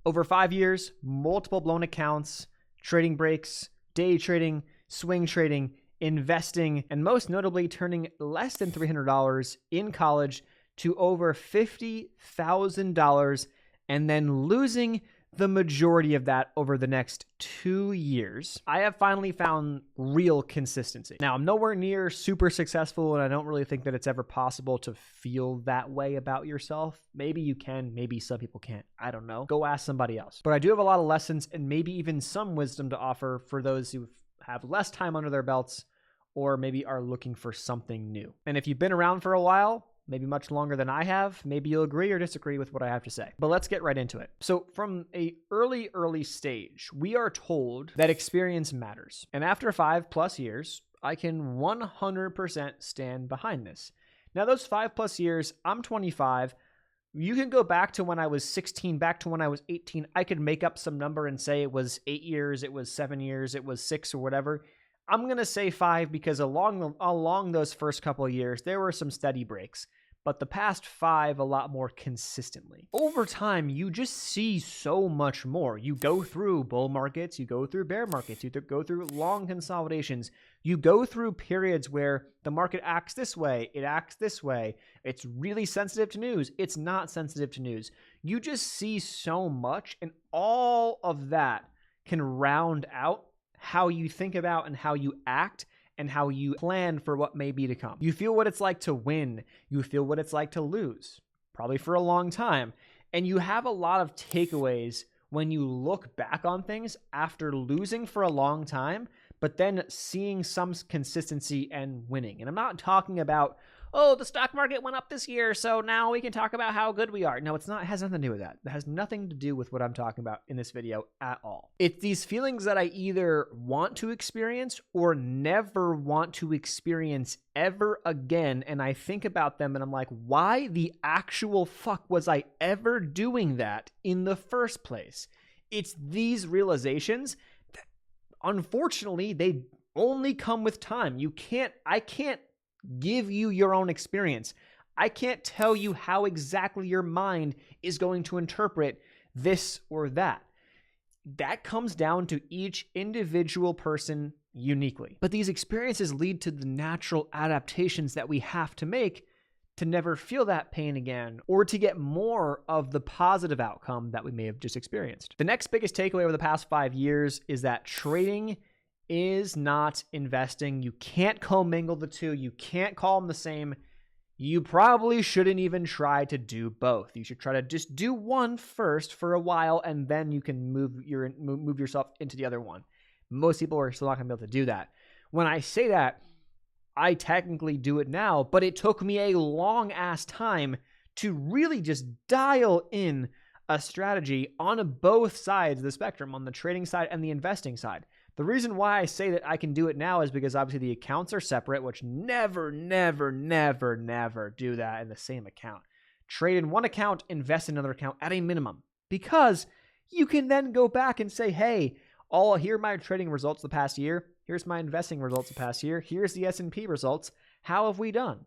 Over 5 years, multiple blown accounts, trading breaks, day trading, swing trading, investing, and most notably turning less than $300 in college to over $50,000 and then losing the majority of that over the next 2 years. I have finally found real consistency. Now, I'm nowhere near super successful, and I don't really think that it's ever possible to feel that way about yourself. Maybe you can, maybe some people can't. I don't know. Go ask somebody else. But I do have a lot of lessons and maybe even some wisdom to offer for those who have less time under their belts or maybe are looking for something new. And if you've been around for a while, maybe much longer than I have, maybe you'll agree or disagree with what I have to say. But let's get right into it. So from a early stage, we are told that experience matters. And after 5+ years, I can 100% stand behind this. Now those 5+ years, I'm 25. You can go back to when I was 16, back to when I was 18. I could make up some number and say it was 8 years, it was 7 years, it was 6 or whatever. I'm going to say 5 because along those first couple of years, there were some steady breaks. But the past 5 a lot more consistently. Over time, you just see so much more. You go through bull markets, you go through bear markets, you go through long consolidations, you go through periods where the market acts this way, it acts this way, it's really sensitive to news, it's not sensitive to news. You just see so much, and all of that can round out how you think about and how you act and how you plan for what may be to come. You feel what it's like to win. You feel what it's like to lose, probably for a long time. And you have a lot of takeaways when you look back on things after losing for a long time, but then seeing some consistency and winning. And I'm not talking about, oh, the stock market went up this year, so now we can talk about how good we are. No, it's not. It has nothing to do with that. It has nothing to do with what I'm talking about in this video at all. It's these feelings that I either want to experience or never want to experience ever again. And I think about them and I'm like, why the actual fuck was I ever doing that in the first place? It's these realizations that, unfortunately, they only come with time. I can't give you your own experience. I can't tell you how exactly your mind is going to interpret this or that. That comes down to each individual person uniquely. But these experiences lead to the natural adaptations that we have to make to never feel that pain again or to get more of the positive outcome that we may have just experienced. The next biggest takeaway over the past 5 years is that trading is not investing. You can't commingle the two. You can't call them the same. You probably shouldn't even try to do both. You should try to just do one first for a while, and then you can move yourself into the other one. Most people are still not going to be able to do that. When I say that, I technically do it now, but it took me a long ass time to really just dial in a strategy on both sides of the spectrum, on the trading side and the investing side. The reason why I say that I can do it now is because obviously the accounts are separate, which never do that in the same account. Trade in one account, invest in another account at a minimum, because you can then go back and say, hey, here are my trading results the past year. Here's my investing results the past year. Here's the S&P results. How have we done?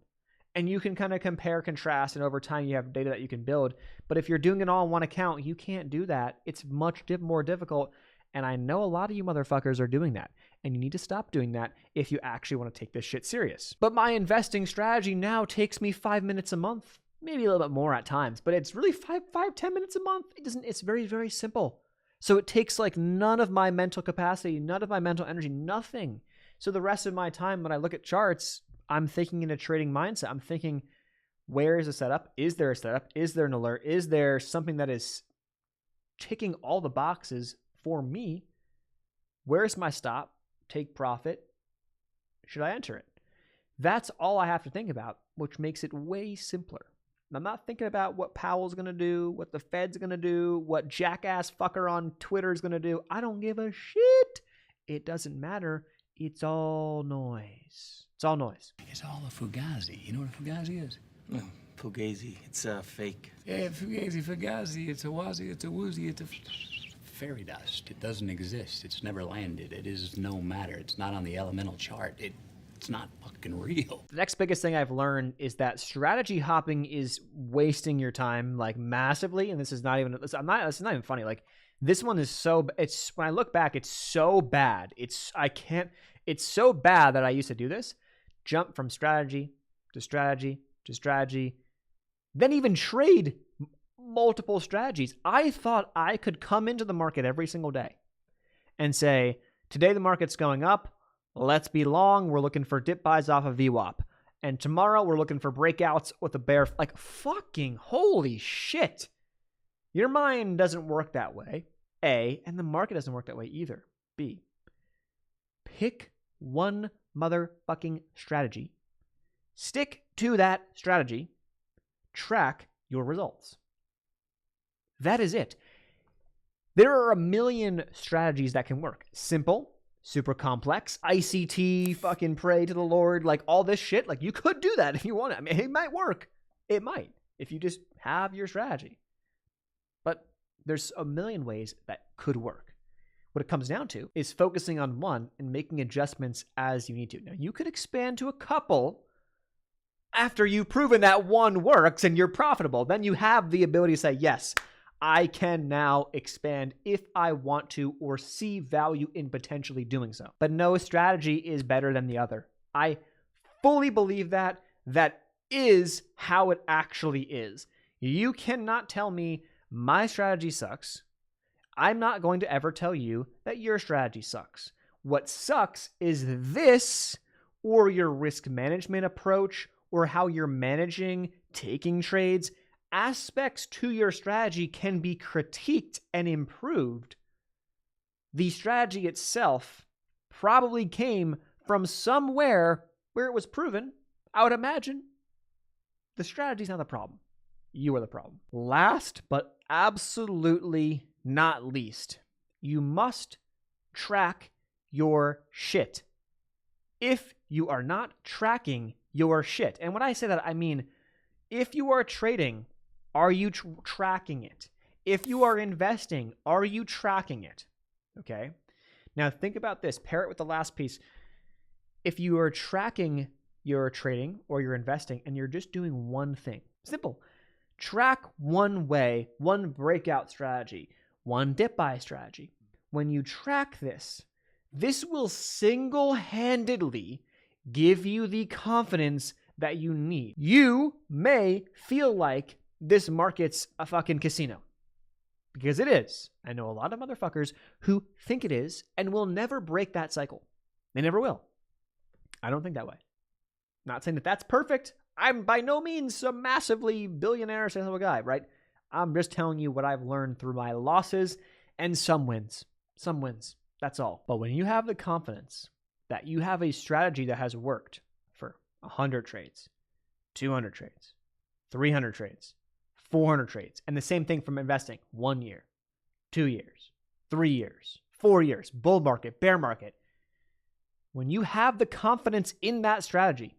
And you can kind of compare, contrast, and over time you have data that you can build. But if you're doing it all in one account, you can't do that. It's much more difficult. And I know a lot of you motherfuckers are doing that. And you need to stop doing that if you actually want to take this shit serious. But my investing strategy now takes me 5 minutes a month. Maybe a little bit more at times. But it's really 10 minutes a month. It's very, very simple. So it takes like none of my mental capacity, none of my mental energy, nothing. So the rest of my time when I look at charts, I'm thinking in a trading mindset. I'm thinking, where is a setup? Is there a setup? Is there an alert? Is there something that is ticking all the boxes for me? Where's my stop? Take profit? Should I enter it? That's all I have to think about, which makes it way simpler. I'm not thinking about what Powell's going to do, what the Fed's going to do, what jackass fucker on Twitter is going to do. I don't give a shit. It doesn't matter. It's all noise. It's all noise. It's all a fugazi. You know what a fugazi is? No, fugazi. It's a fake. Yeah, fugazi. It's a wazi. It's a woozy. It's a fairy dust. It doesn't exist. It's never landed. It is no matter. It's not on the elemental chart. It's not fucking real. The next biggest thing I've learned is that strategy hopping is wasting your time like massively. And this is not even, this is not even funny. Like this one is when I look back, it's so bad. It's so bad that I used to do this, jump from strategy to strategy to strategy, then even trade multiple strategies. I thought I could come into the market every single day and say, today the market's going up. Let's be long. We're looking for dip buys off of VWAP. And tomorrow we're looking for breakouts with a bear. Like, fucking holy shit. Your mind doesn't work that way, A, and the market doesn't work that way either, B. Pick one motherfucking strategy. Stick to that strategy. Track your results. That is it. There are a million strategies that can work. Simple, super complex, ICT, fucking pray to the Lord, like all this shit. Like you could do that if you want it. I mean, it might work. It might, if you just have your strategy. But there's a million ways that could work. What it comes down to is focusing on one and making adjustments as you need to. Now, you could expand to a couple after you've proven that one works and you're profitable. Then you have the ability to say, yes, I can now expand if I want to or see value in potentially doing so. But no strategy is better than the other. I fully believe that. That is how it actually is. You cannot tell me my strategy sucks. I'm not going to ever tell you that your strategy sucks. What sucks is this, or your risk management approach, or how you're managing, taking trades. Aspects to your strategy can be critiqued and improved. The strategy itself probably came from somewhere where it was proven. I would imagine the strategy's not the problem. You are the problem. Last but absolutely not least, you must track your shit. If you are not tracking your shit, and when I say that, I mean, if you are trading, are you tracking it? If you are investing, are you tracking it? Okay. Now think about this. Pair it with the last piece. If you are tracking your trading or your investing and you're just doing one thing, simple, track one way, one breakout strategy, one dip buy strategy. When you track this, this will single-handedly give you the confidence that you need. You may feel like this market's a fucking casino. Because it is. I know a lot of motherfuckers who think it is and will never break that cycle. They never will. I don't think that way. Not saying that that's perfect. I'm by no means a massively billionaire successful guy, right? I'm just telling you what I've learned through my losses and some wins. Some wins. That's all. But when you have the confidence that you have a strategy that has worked for 100 trades, 200 trades, 300 trades, 400 trades, and the same thing from investing, 1 year, 2 years, 3 years, 4 years, bull market, bear market. When you have the confidence in that strategy,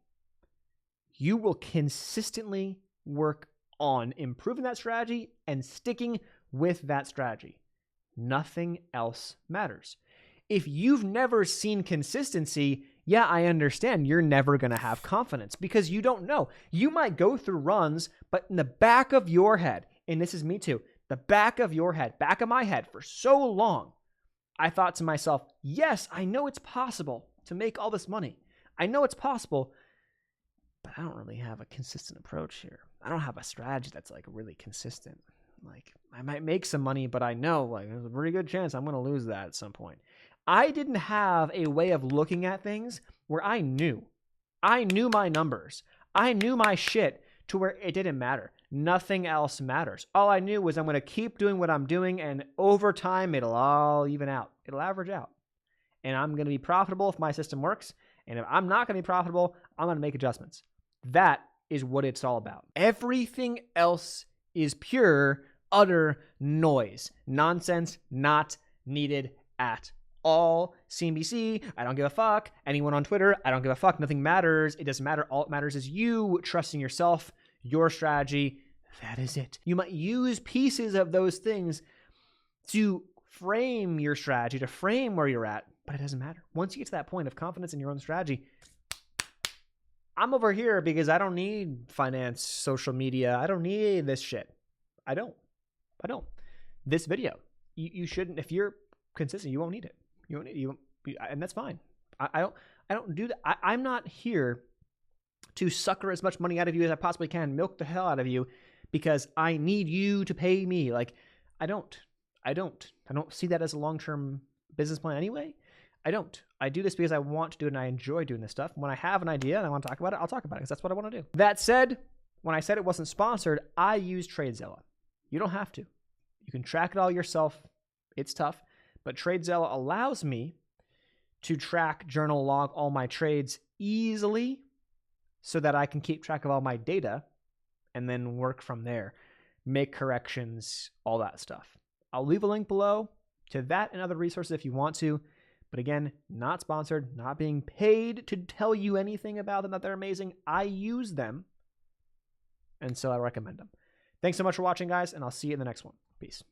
you will consistently work on improving that strategy and sticking with that strategy. Nothing else matters. If you've never seen consistency, yeah, I understand you're never going to have confidence because you don't know. You might go through runs, but in the back of your head, and this is me too, the back of your head, back of my head for so long, I thought to myself, yes, I know it's possible to make all this money. I know it's possible, but I don't really have a consistent approach here. I don't have a strategy that's like really consistent. Like I might make some money, but I know like there's a pretty good chance I'm going to lose that at some point. I didn't have a way of looking at things where I knew my numbers. I knew my shit to where it didn't matter. Nothing else matters. All I knew was I'm going to keep doing what I'm doing, and over time, it'll all even out. It'll average out. And I'm going to be profitable if my system works. And if I'm not going to be profitable, I'm going to make adjustments. That is what it's all about. Everything else is pure, utter noise. Nonsense, not needed at all. CNBC, I don't give a fuck. Anyone on Twitter, I don't give a fuck. Nothing matters. It doesn't matter. All that matters is you trusting yourself, your strategy. That is it. You might use pieces of those things to frame your strategy, to frame where you're at, but it doesn't matter. Once you get to that point of confidence in your own strategy, I'm over here because I don't need finance, social media. I don't need this shit. I don't. This video, you shouldn't. If you're consistent, you won't need it. You won't. And that's fine. I don't do that. I'm not here to sucker as much money out of you as I possibly can, milk the hell out of you, because I need you to pay me. Like, I don't see that as a long-term business plan anyway. I don't. I do this because I want to do it and I enjoy doing this stuff. When I have an idea and I want to talk about it, I'll talk about it because that's what I want to do. That said, when I said it wasn't sponsored, I use TradeZella. You don't have to. You can track it all yourself. It's tough, but TradeZella allows me to track, journal, log all my trades easily so that I can keep track of all my data and then work from there, make corrections, all that stuff. I'll leave a link below to that and other resources if you want to. But again, not sponsored, not being paid to tell you anything about them, that they're amazing. I use them, and so I recommend them. Thanks so much for watching, guys, and I'll see you in the next one. Peace.